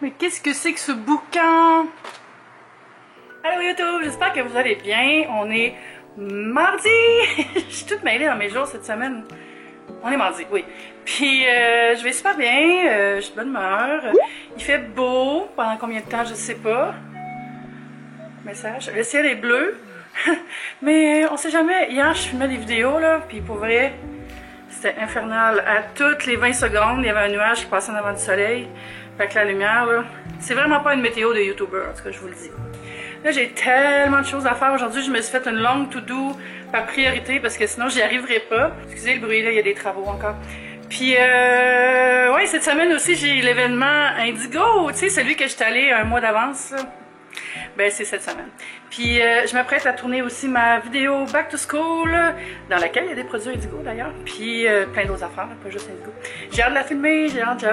Mais qu'est-ce que c'est que ce boucan? Allô YouTube, j'espère que vous allez bien. On est mardi. Je suis toute mêlée dans mes jours cette semaine. On est mardi, oui. Puis je vais super bien, j'ai de bonne humeur. Il fait beau, pendant combien de temps, je sais pas. Message, le ciel est bleu. Mais on sait jamais. Hier, je filmais des vidéos, là, puis pour vrai, c'était infernal. À toutes les 20 secondes, il y avait un nuage qui passait en avant du soleil. Fait que la lumière, là, c'est vraiment pas une météo de YouTuber, en tout cas, je vous le dis. Là, j'ai tellement de choses à faire. Aujourd'hui, je me suis fait une longue to-do par priorité parce que sinon, j'y arriverai pas. Excusez le bruit, là, il y a des travaux encore. Puis, ouais, cette semaine aussi, j'ai l'événement Indigo, tu sais, celui que j'étais allée un mois d'avance, là. Ben, c'est cette semaine. Puis, je m'apprête à tourner aussi ma vidéo Back to School, dans laquelle il y a des produits Indigo d'ailleurs. Puis, plein d'autres affaires, pas juste Indigo. J'ai hâte de la filmer, j'ai hâte.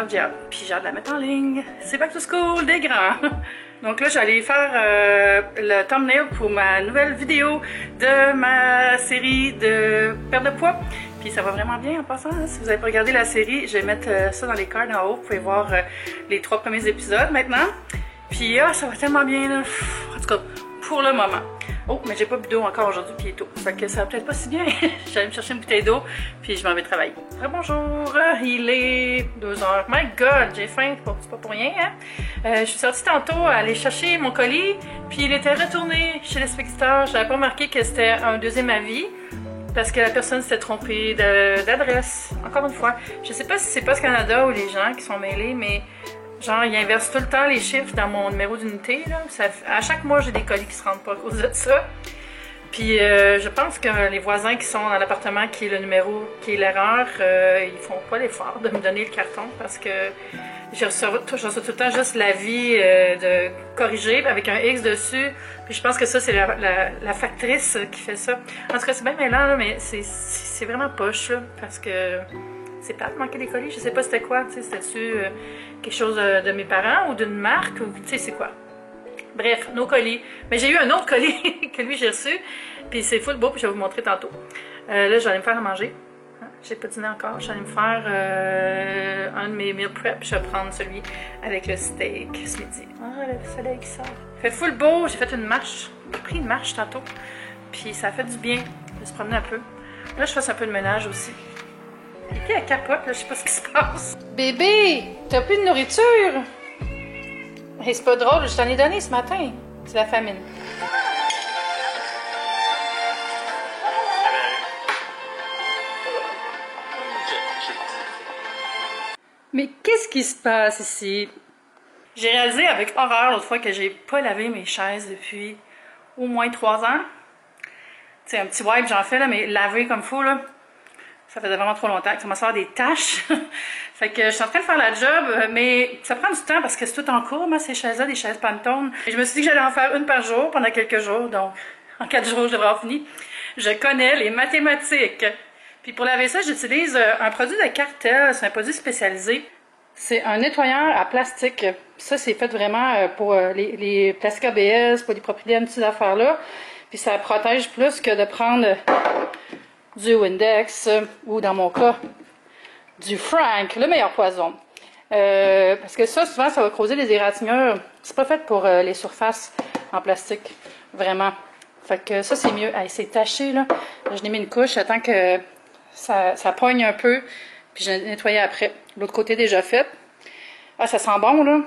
Puis, j'ai hâte de la mettre en ligne. C'est Back to School des grands. Donc là, j'allais faire le thumbnail pour ma nouvelle vidéo de ma série de perte de poids. Puis ça va vraiment bien en passant. Hein? Si vous n'avez pas regardé la série, je vais mettre ça dans les cards en haut. Vous pouvez voir les 3 premiers épisodes maintenant. Puis ça va tellement bien là. En tout cas, pour le moment. Oh, mais j'ai pas bu d'eau encore aujourd'hui, puis il est tôt. Fait que ça va peut-être pas si bien. J'allais me chercher une bouteille d'eau, puis je m'en vais travailler. Très bonjour, il est 2h. My God, j'ai faim, c'est pas pour rien, hein? Je suis sortie tantôt aller chercher mon colis, puis il était retourné chez l'expéditeur. J'avais pas remarqué que c'était un deuxième avis, parce que la personne s'était trompée d'adresse. Encore une fois, je sais pas si c'est Post Canada ou les gens qui sont mêlés, mais genre, il inverse tout le temps les chiffres dans mon numéro d'unité. À chaque mois, j'ai des colis qui se rendent pas à cause de ça. Puis, je pense que les voisins qui sont dans l'appartement qui est le numéro, qui est l'erreur, ils font pas l'effort de me donner le carton parce que je reçois tout le temps juste l'avis de corriger avec un X dessus. Puis, je pense que ça, c'est la factrice qui fait ça. En tout cas, c'est bien mêlant, là, mais c'est vraiment poche, là, parce que c'est plate de manquer des colis. Je sais pas c'était quoi, tu sais, c'était-tu quelque chose de mes parents ou d'une marque ou tu sais c'est quoi. Bref, nos colis. Mais j'ai eu un autre colis que lui j'ai reçu, puis c'est full beau, puis je vais vous montrer tantôt. Là, j'allais me faire à manger. J'ai pas dîné encore. J'allais me faire un de mes meal prep. Je vais prendre celui avec le steak ce midi. Ah, le soleil qui sort. Il fait full beau. J'ai fait une marche. J'ai pris une marche tantôt. Puis ça a fait du bien de se promener un peu. Là, je fasse un peu de ménage aussi. Et puis elle capote, là, je sais pas ce qui se passe. Bébé, t'as plus de nourriture? Hey, c'est pas drôle, je t'en ai donné ce matin. C'est la famine. Mais qu'est-ce qui se passe ici? J'ai réalisé avec horreur l'autre fois que j'ai pas lavé mes chaises depuis au moins 3 ans. Tu sais, un petit wipe j'en fais là, mais laver comme faut là. Ça faisait vraiment trop longtemps que ça m'a sorti des taches. Fait que je suis en train de faire la job, mais ça prend du temps parce que c'est tout en cours, moi, ces chaises-là, des chaises Pantone. Et je me suis dit que j'allais en faire une par jour pendant quelques jours, donc en 4 jours, je devrais avoir fini. Je connais les mathématiques. Puis pour laver ça, j'utilise un produit de Cartel, c'est un produit spécialisé. C'est un nettoyeur à plastique. Ça, c'est fait vraiment pour les plastiques ABS, polypropylène, toutes ces affaires-là. Puis ça protège plus que de prendre du Windex ou dans mon cas du Frank, le meilleur poison. Parce que ça, souvent, ça va causer des égratignures. C'est pas fait pour les surfaces en plastique, vraiment. Fait que ça, c'est mieux. Hey, c'est taché, là. Je l'ai mis une couche, j'attends que ça poigne un peu, puis je vais nettoyer après. L'autre côté déjà fait. Ah, ça sent bon, là.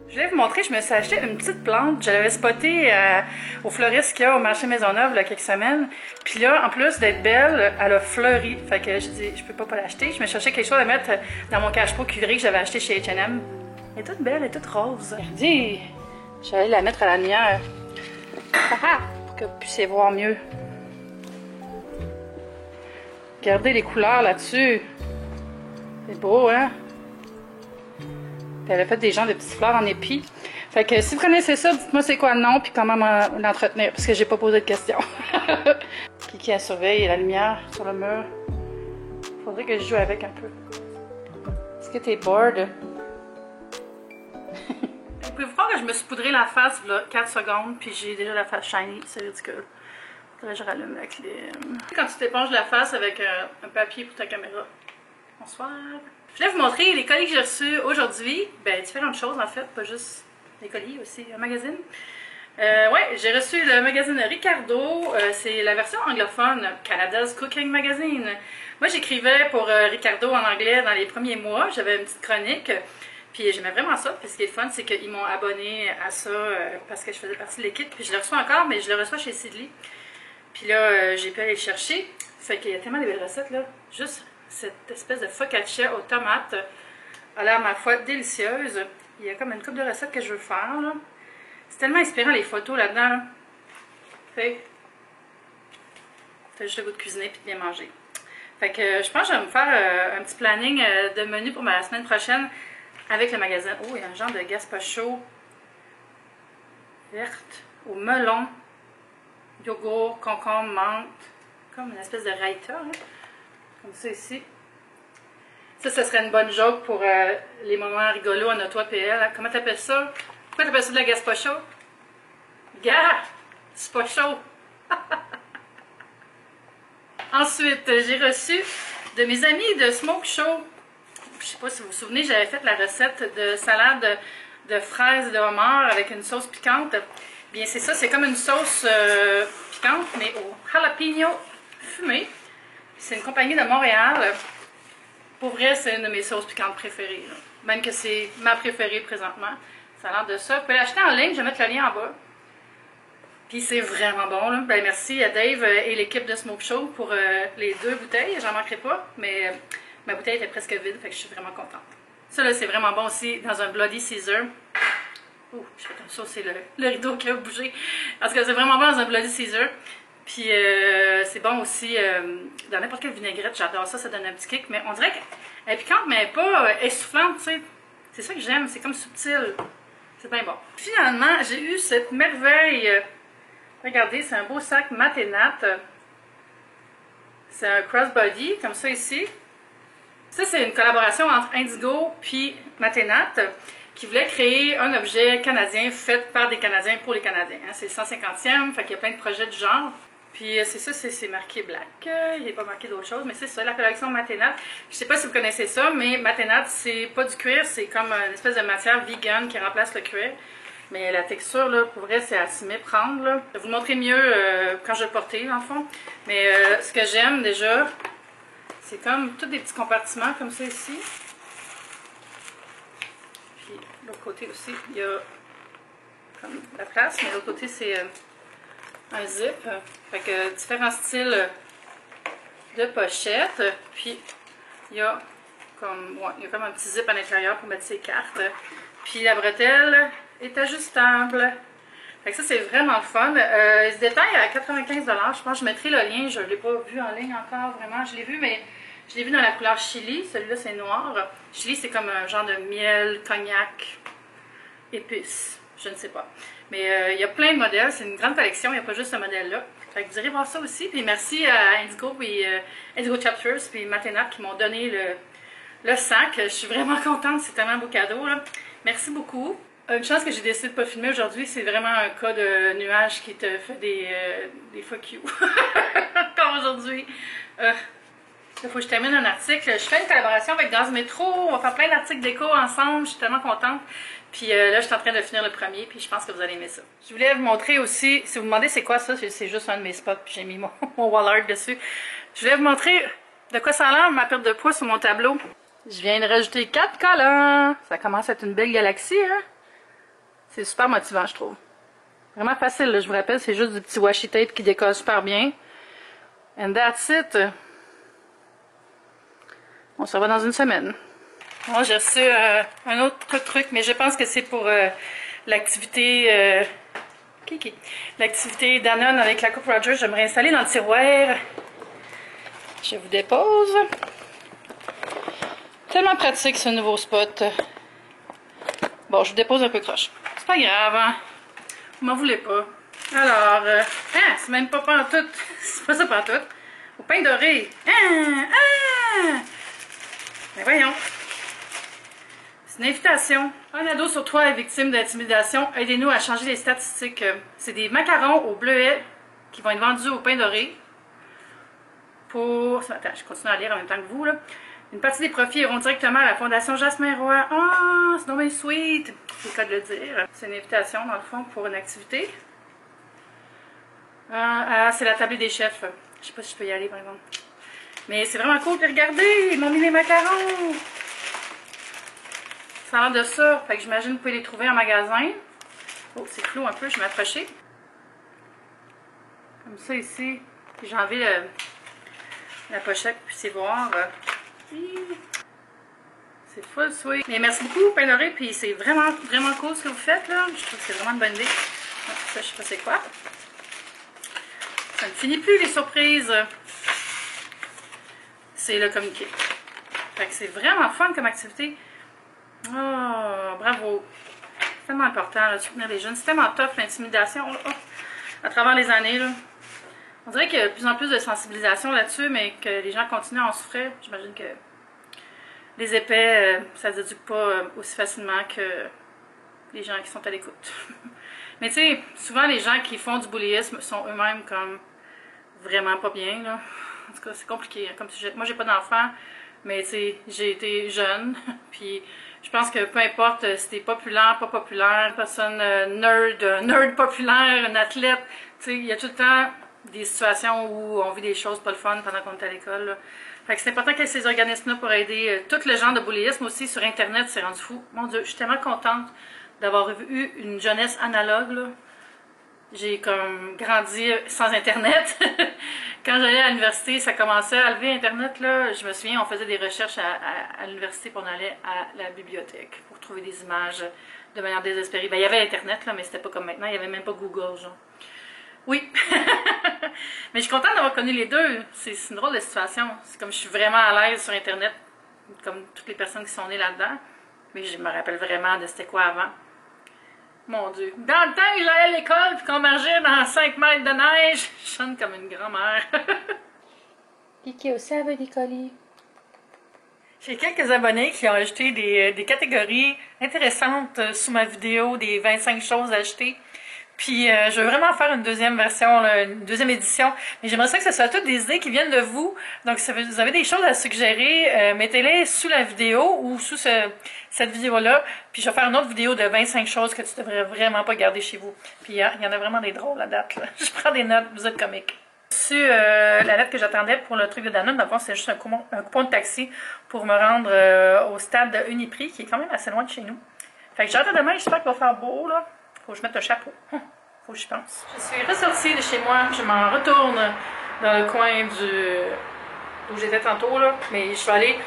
Je vais vous montrer, je me suis acheté une petite plante. Je l'avais spotée au fleuriste qu'il y a au marché Maisonneuve il y a quelques semaines. Puis là, en plus d'être belle, elle a fleuri. Fait que je dis, je peux pas l'acheter. Je me cherchais quelque chose à mettre dans mon cache-pot cuivré que j'avais acheté chez H&M. Elle est toute belle, elle est toute rose. Regardez, je vais aller la mettre à la lumière. Pour que vous puissiez voir mieux. Regardez les couleurs là-dessus. C'est beau, hein? Puis elle a fait des genres de petites fleurs en épi. Fait que si vous connaissez ça, dites-moi c'est quoi le nom puis comment l'entretenir, parce que j'ai pas posé de questions. Qui a surveillé la lumière sur le mur. Faudrait que je joue avec un peu. Est-ce que t'es bored? pouvez-vous croire que je me suis poudré la face là, 4 secondes, puis j'ai déjà la face shiny, c'est ridicule. Faudrait que je rallume la clim. Quand tu t'éponges la face avec un papier pour ta caméra. Bonsoir. Je voulais vous montrer les colis que j'ai reçus aujourd'hui. Ben, différentes choses en fait, pas juste les colis, aussi un magazine. Ouais, j'ai reçu le magazine Ricardo, c'est la version anglophone, Canada's Cooking Magazine. Moi, j'écrivais pour Ricardo en anglais dans les premiers mois, j'avais une petite chronique, puis j'aimais vraiment ça. Puis ce qui est fun, c'est qu'ils m'ont abonné à ça parce que je faisais partie de l'équipe, puis je le reçois encore, mais je le reçois chez Sidley. Puis là, j'ai pu aller le chercher. Fait qu'il y a tellement de belles recettes, là. Juste cette espèce de focaccia aux tomates a l'air, ma foi, délicieuse. Il y a comme une couple de recettes que je veux faire, là. C'est tellement inspirant les photos là-dedans. Là. Fait t'as juste le goût de cuisiner et de bien manger. Fait que je pense que je vais me faire un petit planning de menu pour ma semaine prochaine avec le magasin. Oh, il y a un genre de gazpacho verte au melon, yogourt, concombre, menthe. Comme une espèce de raita, là. Comme ça ici. Ça serait une bonne joke pour les moments rigolos en auto PL. Hein. Comment t'appelles ça? Pourquoi t'appelles ça de la gazpacho? Gars! C'est pas chaud! Ensuite, j'ai reçu de mes amis de Smoke Show. Je sais pas si vous vous souvenez, j'avais fait la recette de salade de fraises et de homard avec une sauce piquante. Bien, c'est ça, c'est comme une sauce piquante, mais au jalapeno fumé. C'est une compagnie de Montréal. Pour vrai, c'est une de mes sauces piquantes préférées. Là. Même que c'est ma préférée présentement. Ça a l'air de ça. Vous pouvez l'acheter en ligne, je vais mettre le lien en bas. Puis c'est vraiment bon. Là. Ben, merci à Dave et l'équipe de Smoke Show pour les 2 bouteilles. J'en manquerai pas, mais ma bouteille était presque vide, fait que je suis vraiment contente. Ça là, c'est vraiment bon aussi dans un Bloody Caesar. Ouh, je fais comme ça, c'est le rideau qui a bougé. En tout cas, c'est vraiment bon dans un Bloody Caesar. Puis c'est bon aussi dans n'importe quelle vinaigrette. J'adore ça, ça donne un petit kick. Mais on dirait qu'elle est piquante, mais pas essoufflante, tu sais. C'est ça que j'aime, c'est comme subtil. C'est bien bon. Finalement, j'ai eu cette merveille. Regardez, c'est un beau sac mat et nat. C'est un crossbody, comme ça ici. Ça, c'est une collaboration entre Indigo puis mat et nat, qui voulait créer un objet canadien fait par des Canadiens pour les Canadiens. Hein. C'est le 150e, fait qu'il y a plein de projets du genre. Puis c'est ça, c'est marqué black. Il n'est pas marqué d'autre chose, mais c'est ça, la collection mat et nat. Je sais pas si vous connaissez ça, mais mat et nat, c'est pas du cuir, c'est comme une espèce de matière vegan qui remplace le cuir. Mais la texture, là, pour vrai, c'est à s'y méprendre. Là. Je vais vous le montrer mieux quand je vais le porter, en fond. Mais ce que j'aime déjà, c'est comme tous des petits compartiments comme ça ici. Puis l'autre côté aussi, il y a comme la place, mais l'autre côté, c'est un zip. Fait que différents styles de pochettes. Puis il y a comme un petit zip à l'intérieur pour mettre ses cartes. Puis la bretelle est ajustable. Fait que ça, c'est vraiment le fun. Il se détaille à 95 $. Je pense que je mettrai le lien. Je ne l'ai pas vu en ligne encore, vraiment. Je l'ai vu, mais je l'ai vu dans la couleur chili. Celui-là, c'est noir. Chili, c'est comme un genre de miel, cognac, épices. Je ne sais pas. Mais il y a plein de modèles. C'est une grande collection. Il n'y a pas juste ce modèle-là. Fait que vous irez voir ça aussi. Puis merci à Indigo et Indigo Chapters puis Maténat qui m'ont donné le sac. Je suis vraiment contente. C'est tellement un beau cadeau, là. Merci beaucoup. Une chance que j'ai décidé de ne pas filmer aujourd'hui, c'est vraiment un cas de nuage qui te fait des fuck you. Encore aujourd'hui. Il faut que je termine un article. Je fais une collaboration avec Gaz Métro. On va faire plein d'articles déco ensemble. Je suis tellement contente. Puis là, je suis en train de finir le premier. Puis je pense que vous allez aimer ça. Je voulais vous montrer aussi. Si vous me demandez c'est quoi ça, c'est juste un de mes spots. Puis j'ai mis mon wall art dessus. Je voulais vous montrer de quoi ça a l'air ma perte de poids sur mon tableau. Je viens de rajouter 4 collants. Ça commence à être une belle galaxie, hein? C'est super motivant, je trouve. Vraiment facile, là, je vous rappelle. C'est juste du petit washi tape qui décolle super bien. And that's it. On se revoit dans une semaine. Moi, j'ai reçu un autre truc, mais je pense que c'est pour l'activité l'activité Danone avec la Coupe Rogers. Je vais me réinstaller dans le tiroir. Je vous dépose. Tellement pratique ce nouveau spot. Bon, je vous dépose un peu croche. C'est pas grave, hein? Vous m'en voulez pas. Alors, c'est même pas pantoute. C'est pas ça pantoute. Au pain doré. Mais voyons. C'est une invitation. Un ado sur 3 est victime d'intimidation. Aidez-nous à changer les statistiques. C'est des macarons au bleuet qui vont être vendus au pain doré. Pour... Attends, je continue à lire en même temps que vous, là. Une partie des profits iront directement à la Fondation Jasmin Roy. Ah, c'est donc bien sweet! C'est le cas de le dire. C'est une invitation, dans le fond, pour une activité. C'est la tablée des chefs. Je sais pas si je peux y aller, par exemple. Mais c'est vraiment cool. Regardez, ils m'ont mis les macarons! Ça a l'air de ça. Fait que j'imagine que vous pouvez les trouver en magasin. Oh, c'est flou un peu, je vais m'approcher. Comme ça, ici. J'ai enlevé la pochette, puis c'est voir. C'est full sweet. Mais merci beaucoup, pain doré, puis c'est vraiment, vraiment cool ce que vous faites, là. Je trouve que c'est vraiment une bonne idée. Ah, ça, je sais pas c'est quoi. Ça ne finit plus, les surprises. C'est le communiqué. Fait que c'est vraiment fun comme activité. Oh, bravo. C'est tellement important, là, de soutenir les jeunes. C'est tellement tough, l'intimidation, à travers les années, là. On dirait qu'il y a de plus en plus de sensibilisation là-dessus, mais que les gens continuent à en souffrir. J'imagine que les épais, ça ne se déduque pas aussi facilement que les gens qui sont à l'écoute. Mais tu sais, souvent les gens qui font du bullyisme sont eux-mêmes comme vraiment pas bien, là. En tout cas, c'est compliqué, hein, comme sujet. Moi, j'ai pas d'enfant, mais tu sais, j'ai été jeune, puis je pense que peu importe si t'es populaire, pas populaire, personne nerd populaire, un athlète, tu sais, il y a tout le temps des situations où on vit des choses pas le fun pendant qu'on est à l'école. Fait que c'est important qu'il y ait ces organismes-là pour aider tout le genre de bullyisme aussi sur Internet, c'est rendu fou. Mon Dieu, je suis tellement contente d'avoir eu une jeunesse analogue, là. J'ai comme grandi sans Internet. Quand j'allais à l'université, ça commençait à lever Internet, là. Je me souviens, on faisait des recherches à l'université, puis on allait à la bibliothèque pour trouver des images de manière désespérée. Ben, il y avait Internet, là, mais c'était pas comme maintenant. Il n'y avait même pas Google, genre. Oui. Mais je suis contente d'avoir connu les deux. C'est une drôle de situation. C'est comme je suis vraiment à l'aise sur Internet, comme toutes les personnes qui sont nées là-dedans. Mais je me rappelle vraiment de c'était quoi avant. Mon Dieu. Dans le temps que j'allais à l'école et qu'on marchait dans 5 mètres de neige, je chante comme une grand-mère. Qui aussi avait des colis. J'ai quelques abonnés qui ont ajouté des catégories intéressantes sous ma vidéo, des 25 choses à acheter. Puis je veux vraiment faire une deuxième version, là, une deuxième édition. Mais j'aimerais ça que ce soit toutes des idées qui viennent de vous. Donc si vous avez des choses à suggérer, mettez-les sous la vidéo ou sous cette vidéo-là. Puis je vais faire une autre vidéo de 25 choses que tu devrais vraiment pas garder chez vous. Puis il y en a vraiment des drôles à date, là. Je prends des notes, vous êtes comiques. J'ai reçu la lettre que j'attendais pour le truc de Danone. Dans le fond, c'est juste un coupon de taxi pour me rendre au stade de Uniprix, qui est quand même assez loin de chez nous. Fait que j'ai hâte de demain, j'espère qu'il va faire beau, là. Faut que je mette un chapeau. Faut que je pense. Je suis ressortie de chez moi. Je m'en retourne dans le coin d'où j'étais tantôt, là. Mais je vais aller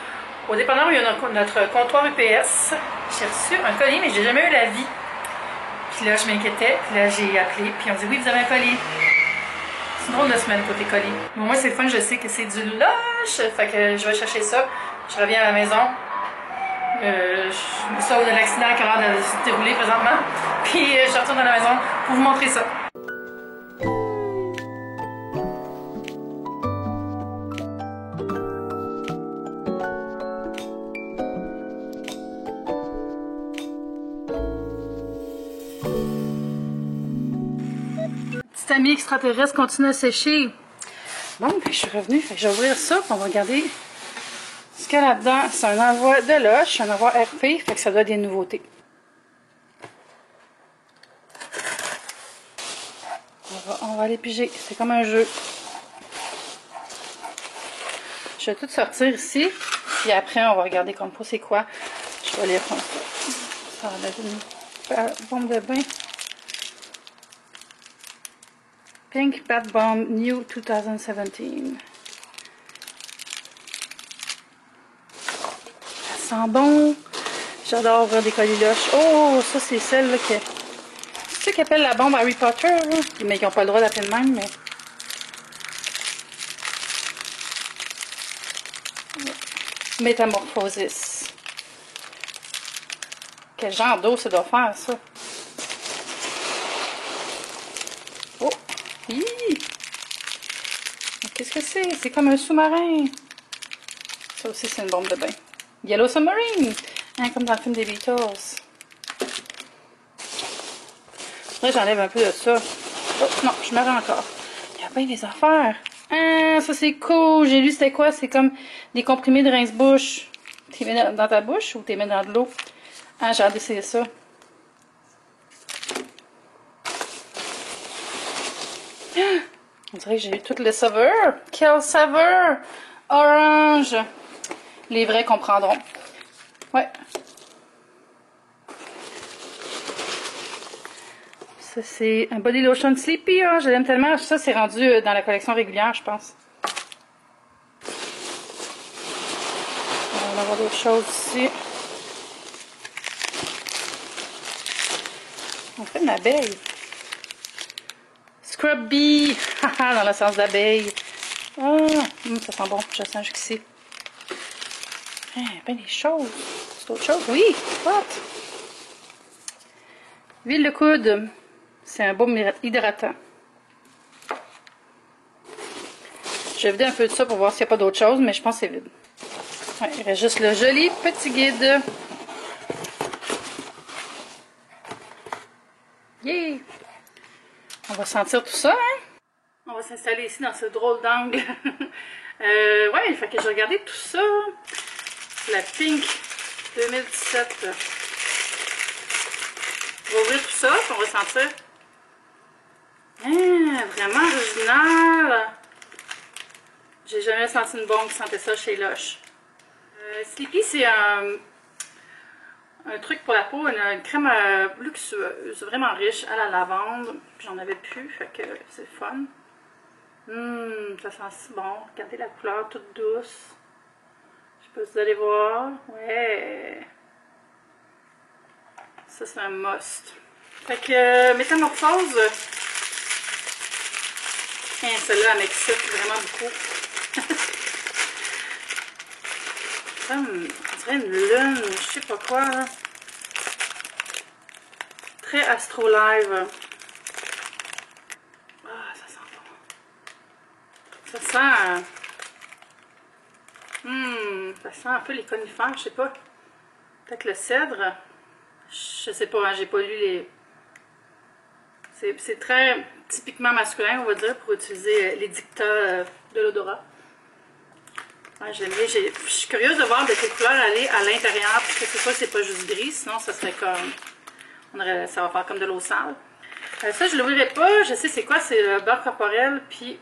au dépanneur où il y a notre comptoir UPS. J'ai reçu un colis, mais j'ai jamais eu l'avis. Puis là, je m'inquiétais. Puis là, j'ai appelé. Puis on dit oui, vous avez un colis. C'est une drôle de semaine côté colis. Mais au moins, c'est le fun. Je sais que c'est du lush. Fait que je vais chercher ça. Je reviens à la maison. Je me sauve de l'accident qui a l'air de se dérouler présentement. Puis je retourne à la maison pour vous montrer ça. Petit ami extraterrestre continue à sécher. Bon, puis je suis revenue. Fait que je vais ouvrir ça. On va regarder ce qu'il y a là-dedans. C'est un envoi de Lush, un envoi RP. Fait que ça doit être des nouveautés. On va aller piger. C'est comme un jeu. Je vais tout sortir ici. Puis après, on va regarder comme pas c'est quoi. Je vais lire comme ça. Ça va être une bombe de bain. Pink Bath Bomb New 2017. Ça sent bon. J'adore ouvrir des colis Lush. Oh, ça c'est celle là qui est... C'est ceux qui appellent la bombe Harry Potter, là. Mais qui n'ont pas le droit d'appeler le même, mais... Métamorphosis. Quel genre d'eau ça doit faire, ça? Oh! Qu'est-ce que c'est? C'est comme un sous-marin. Ça aussi, c'est une bombe de bain. Yellow Submarine! Hein, comme dans le film des Beatles. Là, j'enlève un peu de ça. Oh, non, je me rends encore. Il y a bien des affaires. Ah, ça c'est cool. J'ai lu c'était quoi? C'est comme des comprimés de rince-bouche. Tu les mets dans ta bouche ou tu les mets dans de l'eau? Ah, j'ai hâte d'essayer ça. On dirait que j'ai eu toutes les saveurs. Quelle saveur! Orange! Les vrais comprendront. Ouais. Ça, c'est un body lotion Sleepy. Hein? Je l'aime tellement. Ça, c'est rendu dans la collection régulière, je pense. On va avoir d'autres choses ici. On fait une abeille. Scrub Bee! Dans le sens d'abeille. Ah, ça sent bon. Je sens jusqu'ici. Ah, ben des choses. C'est autre chose? Oui! What? Huile de coude. C'est un baume hydratant. Je vais vider un peu de ça pour voir s'il n'y a pas d'autre chose, mais je pense que c'est vide. Ouais, il reste juste le joli petit guide. Yeah! On va sentir tout ça, hein? On va s'installer ici dans ce drôle d'angle. Ouais, il fait que j'ai regardé tout ça. La Pink 2017. On va ouvrir tout ça, puis on va sentir. Ah, vraiment original! J'ai jamais senti une bombe qui sentait ça chez Lush. Sleepy, c'est un truc pour la peau, une crème luxueuse, vraiment riche à la lavande. J'en avais plus, fait que c'est fun. Ça sent si bon. Regardez la couleur toute douce. Je sais pas si vous allez voir. Ouais. Ça, c'est un must. Fait que Métamorphose. Celle-là, elle m'excite vraiment beaucoup. On dirait une lune, je sais pas quoi. Là. Très Astro Live. Ah, ça sent bon. Ça sent... ça sent un peu les conifères, je sais pas. Peut-être le cèdre. Je sais pas, hein, j'ai pas lu les... C'est très typiquement masculin, on va dire, pour utiliser les dictats de l'odorat. Ouais, j'aime bien. Je suis curieuse de voir de quelle couleur elle est à l'intérieur, parce que c'est sûr que c'est pas juste gris, sinon ça serait comme... ça va faire comme de l'eau sale. Ça, je l'ouvrirai pas. Je sais c'est quoi, c'est le beurre corporel, puis...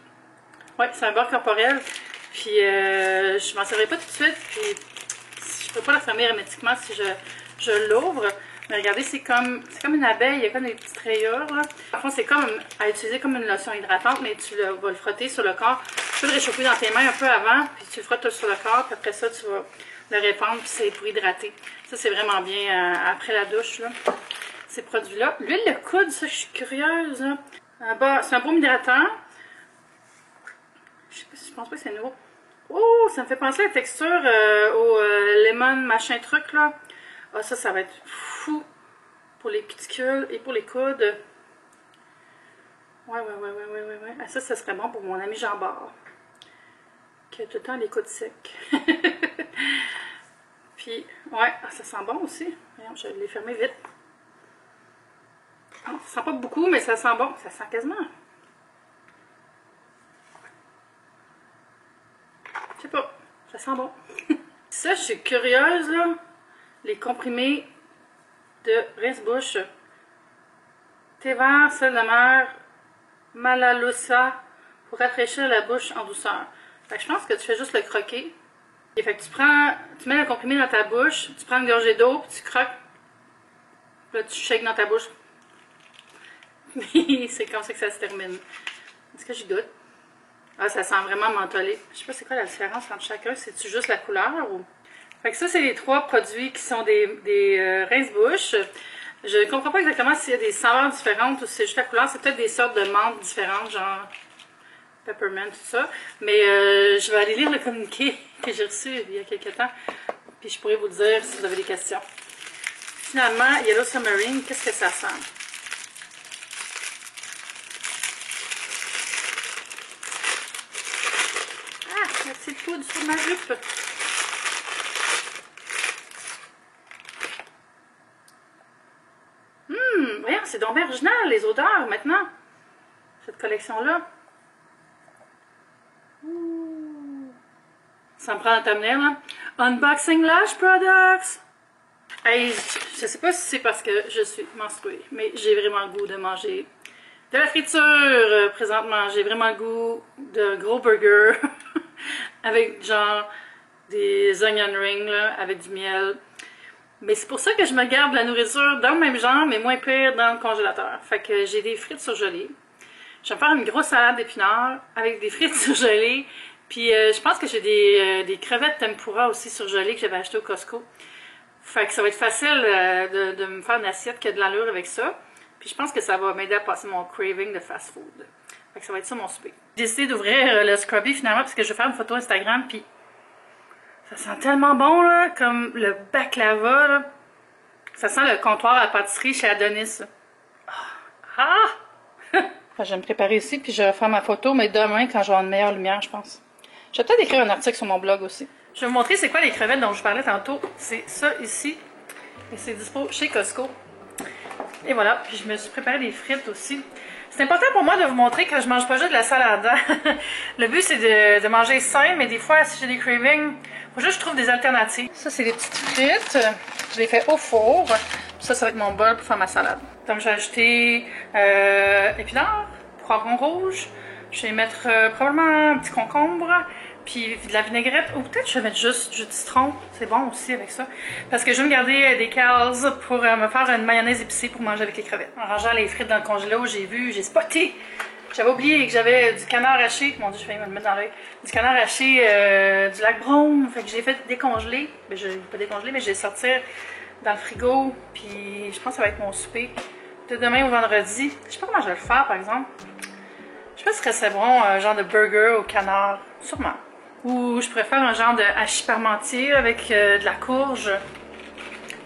Ouais, c'est un beurre corporel. Puis je m'en servirai pas tout de suite, puis je peux pas la fermer hermétiquement si je l'ouvre. Mais regardez, c'est comme une abeille, il y a comme des petites rayures. Là. En fond, c'est comme à utiliser comme une lotion hydratante, mais tu vas le frotter sur le corps. Tu peux le réchauffer dans tes mains un peu avant, puis tu le frottes sur le corps, puis après ça, tu vas le répandre, puis c'est pour hydrater. Ça, c'est vraiment bien après la douche, là, ces produits-là. L'huile de coude, ça, je suis curieuse. C'est un baume hydratant. Je pense pas que c'est nouveau. Oh, ça me fait penser à la texture au lemon machin truc, là. Ah, ça va être fou pour les cuticules et pour les coudes. Ouais. Ah, ça serait bon pour mon ami Jean-Bart, qui a tout le temps les coudes secs. Puis, ouais, ça sent bon aussi. Voyons, je l'ai fermé vite. Oh, ça sent pas beaucoup, mais ça sent bon. Ça sent quasiment. Je sais pas, ça sent bon. Ça, je suis curieuse, là. Les comprimés de rince-bouche. Thé vert, sel de mer, Malalusa pour rafraîchir la bouche en douceur. Fait que je pense que tu fais juste le croquer. Et fait que tu mets le comprimé dans ta bouche, tu prends une gorgée d'eau, puis tu croques. Là, tu shakes dans ta bouche. C'est comme ça que ça se termine. Est-ce que j'y goûte? Ah, ça sent vraiment mentholé. Je sais pas c'est quoi la différence entre chacun. C'est-tu juste la couleur ou... Fait que ça, c'est les trois produits qui sont des rince-bouche. Je ne comprends pas exactement s'il y a des saveurs différentes ou si c'est juste la couleur. C'est peut-être des sortes de menthes différentes, genre peppermint, tout ça. Mais je vais aller lire le communiqué que j'ai reçu il y a quelques temps. Puis je pourrais vous dire si vous avez des questions. Finalement, Yellow Submarine, qu'est-ce que ça sent? Ah, la petite poudre sur ma jupe. c'est donc bien original, les odeurs, maintenant. Cette collection-là. Ça me prend un thumbnail, là. Unboxing Lash Products! Hey, je sais pas si c'est parce que je suis menstruée, mais j'ai vraiment le goût de manger de la friture présentement. J'ai vraiment le goût d'un gros burger avec genre des onion rings, là, avec du miel. Mais c'est pour ça que je me garde la nourriture dans le même genre, mais moins pire dans le congélateur. Fait que j'ai des frites surgelées. Je vais me faire une grosse salade d'épinards avec des frites surgelées. Puis je pense que j'ai des crevettes tempura aussi surgelées que j'avais achetées au Costco. Fait que ça va être facile de me faire une assiette qui a de l'allure avec ça. Puis je pense que ça va m'aider à passer mon craving de fast food. Fait que ça va être ça mon souper. J'ai décidé d'ouvrir le Scrubby finalement parce que je vais faire une photo Instagram. Puis ça sent tellement bon là, comme le baklava là. Ça sent le comptoir à pâtisserie chez Adonis. Ah! Je vais me préparer ici puis je vais faire ma photo, mais demain quand j'aurai une meilleure lumière, je pense. Je vais peut-être écrire un article sur mon blog aussi. Je vais vous montrer c'est quoi les crevettes dont je parlais tantôt. C'est ça ici. Et c'est dispo chez Costco. Et voilà, puis je me suis préparé des frites aussi. C'est important pour moi de vous montrer que je mange pas juste de la salade. Le but c'est de manger sain, mais des fois si j'ai des cravings, faut juste que je trouve des alternatives. Ça c'est des petites frites. Je les fais au four. Ça va être mon bol pour faire ma salade. Donc j'ai acheté épinards, poivrons rouges. Je vais mettre probablement un petit concombre. Puis de la vinaigrette, ou peut-être je vais mettre juste du citron, c'est bon aussi avec ça. Parce que je vais me garder des cales pour me faire une mayonnaise épicée pour manger avec les crevettes. En rangeant les frites dans le congélo, j'ai spoté. J'avais oublié que j'avais du canard haché, mon dieu, je vais me le mettre dans l'œil. Du canard haché du lac Brome, fait que j'ai fait décongeler. Ben, je l'ai pas décongelé, mais je vais le sortir dans le frigo. Puis je pense que ça va être mon souper de demain au vendredi. Je sais pas comment je vais le faire par exemple. Je sais pas si ce serait bon, un genre de burger au canard, sûrement. Ou je préfère un genre de hachis parmentier avec de la courge.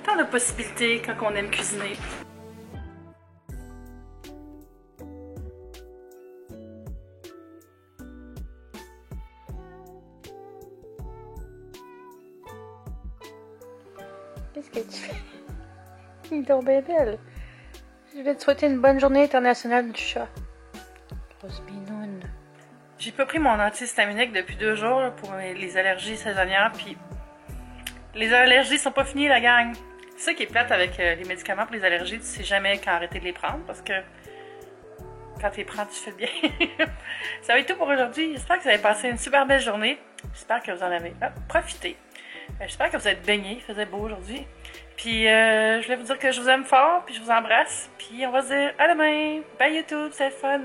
Tant de possibilités quand on aime cuisiner. Qu'est-ce que tu fais? Il est donc bien belle. Je vais te souhaiter une bonne journée internationale du chat. Grosse binoune. J'ai pas pris mon antihistaminique depuis 2 jours là, pour les allergies saisonnières, puis les allergies sont pas finies, la gang. C'est ça qui est plate avec les médicaments pour les allergies, tu sais jamais quand arrêter de les prendre, parce que quand tu les prends, tu fais bien. Ça va être tout pour aujourd'hui. J'espère que vous avez passé une super belle journée. J'espère que vous en avez profité. J'espère que vous êtes baignés, il faisait beau aujourd'hui. Puis je voulais vous dire que je vous aime fort, puis je vous embrasse, puis on va se dire à demain. Bye YouTube, c'est fun!